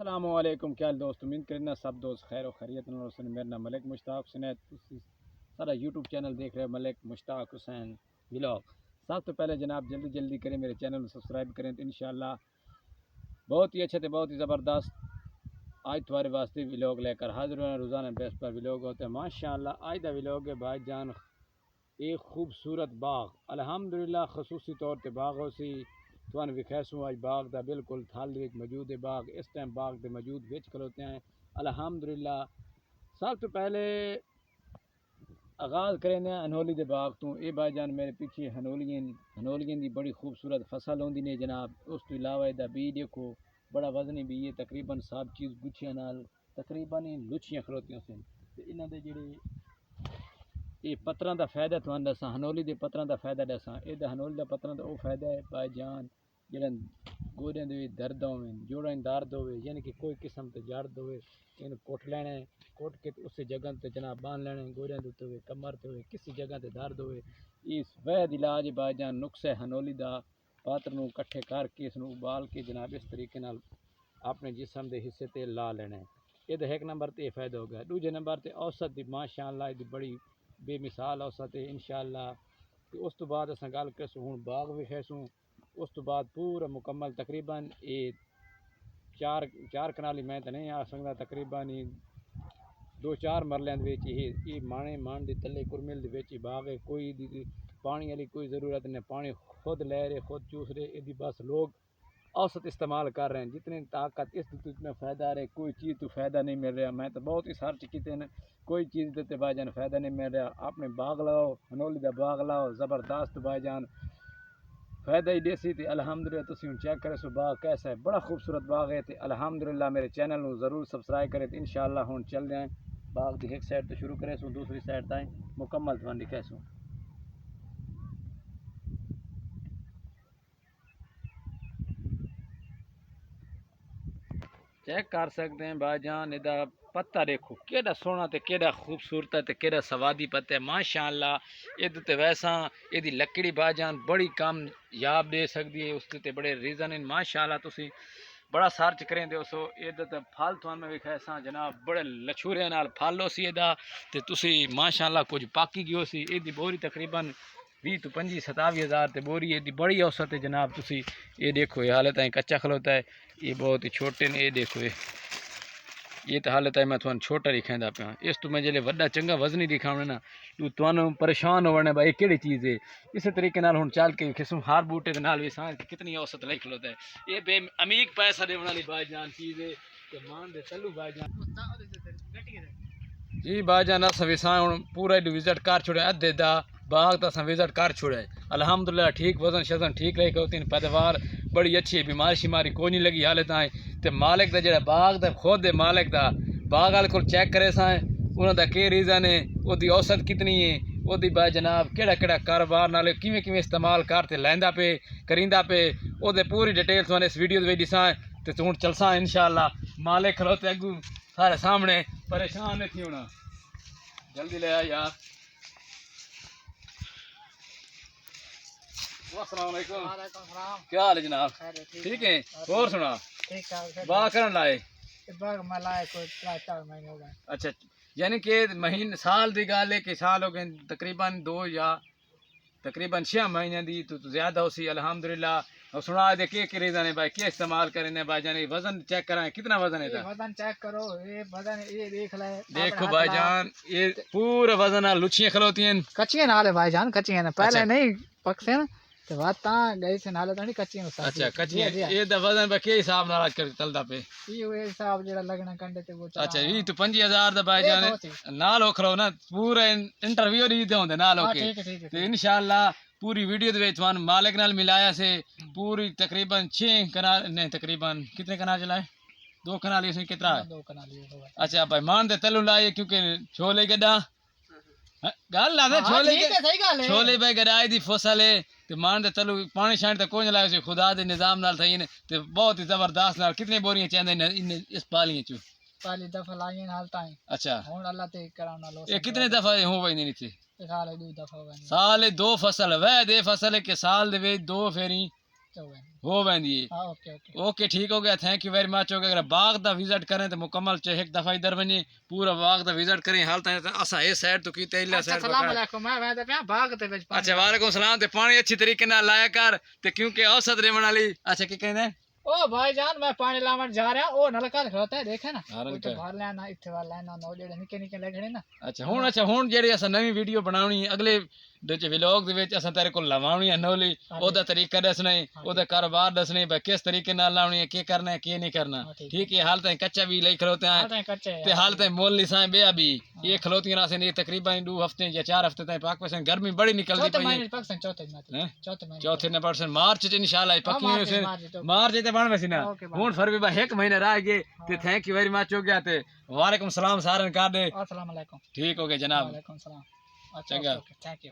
السلام علیکم کیا دوست امید کرنا سب دوست خیر و خیریت سے میرا نام ملک مشتاق حسین ہے سارا یوٹیوب چینل دیکھ رہے ملک مشتاق حسین ولاگ سب تو پہلے جناب جلدی کریں میرے چینل کو سبسکرائب کریں تو انشاءاللہ بہت ہی اچھے تھے بہت ہی زبردست آج تمہارے واسطے ولاگ لے کر حاضر ہونا روزانہ بیس پر ولاگ ہوتے ہیں ماشاءاللہ آج دا ولاگ ہے بھائی جان ایک خوبصورت باغ الحمدللہ خصوصی طور تے باغ ہو سی توان وکھیسوں آج باغ دا بالکل تھال وچ موجود ہے باغ اس ٹائم باغ دے موجود وچ کھلوتے ہیں الحمدللہ سب تو پہلے آغاز کریں ہنولی دے باغ تو اے بھائی جان میرے پیچھے ہنولیاں دی بڑی خوبصورت فصل ہوندی نے جناب اس تو علاوہ دا بی دیکھو بڑا وزنی بھی ہے تقریباً سب چیز گچھیاں نال تقریباً لچیاں کھلوتیاں سن تے انہاں دے جڑے یہ پتراں دا فائدہ تھوان دساں ہنولی دے پتراں دا فائدہ دساں اے دا ہنولی دا پتراں دا او فائدہ ہے بھائی جان جڑا گوڑیاں دے درد ہوئے جوڑاں درد ہوئے یعنی کہ کوئی قسم تے درد ہوئے ان کوٹ لینا ہے کوٹ کے اس جگہ تے جناب باندھ لینا ہے گوڑیاں دے ہوئے کمر تے ہوئے کسی جگہ تے درد ہوئے اس وحد علاج بھائی جان نسخہ ہنولی دا پاتر نو کٹھے کر کے اس نو ابال کے جناب اس طریقے نال اپنے جسم دے حصے تے لا لینا ہے یہ تو ایک نمبر تے فائدہ ہو گیا دوسرے نمبر تے اوسط دی ماشاءاللہ دی بڑی بے مثال اوسط ہے انشاءاللہ اس تو بعد اساں گل کرسوں ہن باغ وکھیسوں اس تو بعد پورا مکمل تقریباً یہ چار کنالی میں تو نہیں آ سکتا تقریباً 2-4 مرلیاں دے وچ یہ مانے مان دی تلے کرمل دے وچ باغ ہے کوئی پانی والی کوئی ضرورت نہیں پانی خود لے رہے خود چوس رہے یہ بس لوگ اوسط استعمال کر رہے ہیں جتنی طاقت اس تو اتنا فائدہ آ رہا ہے کوئی چیز تو فائدہ نہیں مل رہا میں تو بہت ہی سرچ کیتے ہیں کوئی چیز دیتے بھائی جان فائدہ نہیں مل رہا اپنے باغ لاؤ ہنولی دا باغ لاؤ زبردست بھائی جان فائدہ ہی دیسی تھی الحمدللہ تسی ہن چیک کرے سو باغ کیسا ہے بڑا خوبصورت باغ ہے تے الحمدللہ میرے چینل نو ضرور سبسکرائب کرے تے انشاءاللہ ہن چل جائیں باغ دی ایک سائڈ تو شروع کرے سو دوسری سائڈ تائیں مکمل تھوان دکھے سو چیک کر سکتے ہیں بھائی جان ادا پتا دیکھو کیڑا سونا تے کیڑا خوبصورت تے کیڑا سوادی پتا ہے ماشاءاللہ ادھ تے ویسا یہ لکڑی بھائی جان بڑی کم یاب دے سکتی ہے اس تے بڑے ریزن ہیں ماشاءاللہ تسی بڑا سرچ کریں دے سو ادھ تے پھل تھوان میں وکھائے ساں جناب بڑے لچھورے نال پھل ہو سی ادا تے تسی ماشاءاللہ کچھ پاکی گیو سی ادھی بوری تقریباً 20-25-27 ہزار تے بوری ہے بڑی اوسط ہے جناب تسی یہ دیکھو یہ حالت ہے کچا کھلوتا ہے یہ بہت ہی چھوٹے نے یہ دیکھو یہ تو حالت ہے میں تھوان چھوٹا دکھائیں پیا اس تو میں جلے وڈا چنگا وزنی دکھاؤں نا تو تھانوں پریشان ہونا بھائی کہڑی چیز ہے اسی طریقے نال ہن چل کے قسم ہر بوٹے دے نال ویساں کتنی اوسط لکھ کھلوتا ہے یہ بے عمیق پیسہ دے والی بھائی جان چیز ہے کہ مان دے چلو بھائی جان جی بھائی جان اساں ویساں ہن پورا وزٹ کر چھوڑے ادھے دا باغ تو اساں وزٹ کر چھوڑے الحمدللہ ٹھیک وزن شزن ٹھیک رہے کہ پیداوار بڑی اچھی ہے بیماری شماری کوئی نہیں لگی حالت آئے تے مالک دا جڑا باغ دا خود دے مالک دا باغ والے کو چیک کرے سائیں انہوں دا کی ریزن ہے وہ دی اوسط کتنی ہے وہ دی بھائی جناب کیڑا کاروبار نالے کیویں استعمال کرتے لیندا پہ کریندا پہ وہ دے پوری ڈیٹیل تھوڑے اس ویڈیو دے دساں تے ہن چلساں انشاءاللہ مالک کھلوتے اگوں سارے سامنے پریشان نہیں تھی ہونا جلدی لے آ یار السلام علیکم کیا حال ہے جناب ٹھیک ہے اور سنا باغ کرن لائے اچھا یعنی کہ مہین سال دی گل ہے کہ سال ہو گئے تقریباً 2 یا تقریباً 6 مہینے دی تو زیادہ ہو سی الحمدللہ اور سنا دے کہ ریزن ہے بھائی کیا استعمال کریں بھائی جان وزن چیک کرائیں کتنا وزن ہے وزن چیک کرو یہ وزن یہ دیکھ لے دیکھو بھائی جان یہ پورا وزن لچیاں کھلوتی ہیں کچیاں نال ہے بھائی جان کچیاں پہلے نہیں پکسے نا تو بات گئی سے نال تو نہیں کچیاں اچھا کچیاں یہ دا وزن با کے حساب نال کر چلدا پے یہ حساب جڑا لگنا کنڈے تے وہ اچھا 20 تو 25000 دا بھائی جان نال اوکھرو نا پورا انٹرویو دی دے ہوندے نال اوکے تے انشاءاللہ پوری ویڈیو دے وچ تھان مالک نال ملایا سے پوری تقریباً 6 کنال نہیں تقریباً کتنے کنال چلائے 2 کنال اس کتنا ہے 2 کنال اچھا بھائی مان دے تلو لائے کیونکہ چھولے گڈا گل لا دے چھولے بھائی گڈائی دی فصل ہے تے مان دے تلو پانی شان تے کوئی نہیں لائے خدا دے نظام نال تھئی نے تے بہت ہی زبردست نال کتنی بوریاں چاندے اس پالیاں چوں پہلی دفعہ لائیں حال تائیں اچھا ہن اللہ تے کرانا لو یہ کتنے دفعہ ہو وئی نہیں تھی سال 2 دفعہ سال 2 فصل وے دے فصل ہے کہ سال دے وچ 2 پھیری ہو ویندی ہاں اوکے اوکے اوکے ٹھیک ہو گیا تھینک یو ویری مچ ہو گیا اگر باغ دا وزٹ کریں تو مکمل چ ایک دفعہ ادھر ونجے پورا باغ دا وزٹ کریں حال تک اسا اے سائیڈ تو کیتے الا اچھا سائیڈ السلام علیکم میں تے پیا باغ تے وچ اچھا وعلیکم السلام تے پانی اچھی طریقے نال لایا کر تے کیونکہ اوسط رمن والی اچھا کی کہندے او بھائی جان میں پانی لاون جا رہا او نلکا کھڑوتا ہے دیکھے نا ہاں وہ تو باہر لینا ایتھے والا لینا نو جڑے نکے نکے لگڑے نا اچھا ہن جڑی اسا نویں ویڈیو بناونی اگلے دے ولاگ دے وچ اسا تیرے کول لاونی ہے نولی او دا طریقہ دسنا ہے او دا کاروبار دسنا ہے کس طریقے نال لاونی ہے کی کرنا ہے کی نہیں کرنا ٹھیک ہے حال تک کچا بھی لے کھلوتے ہیں تے حال تک مول نہیں بیا بھی یہ کھلوتی راسے نہیں تقریبا 2 ہفتے یا 4 ہفتے تک پاک پسند گرمی بڑی نکلدی پئی ہے چوتھے میں پرسن مارچ تے انشاءاللہ پکی ہے مارچ تے بن وسی نا ہن فروری با 1 مہینہ رہ گئے تے تھینک یو ویری مچ ہو گیا تے وعلیکم السلام سارن کر دے السلام علیکم ٹھیک ہو گیا جناب وعلیکم السلام چنگا تھینک یو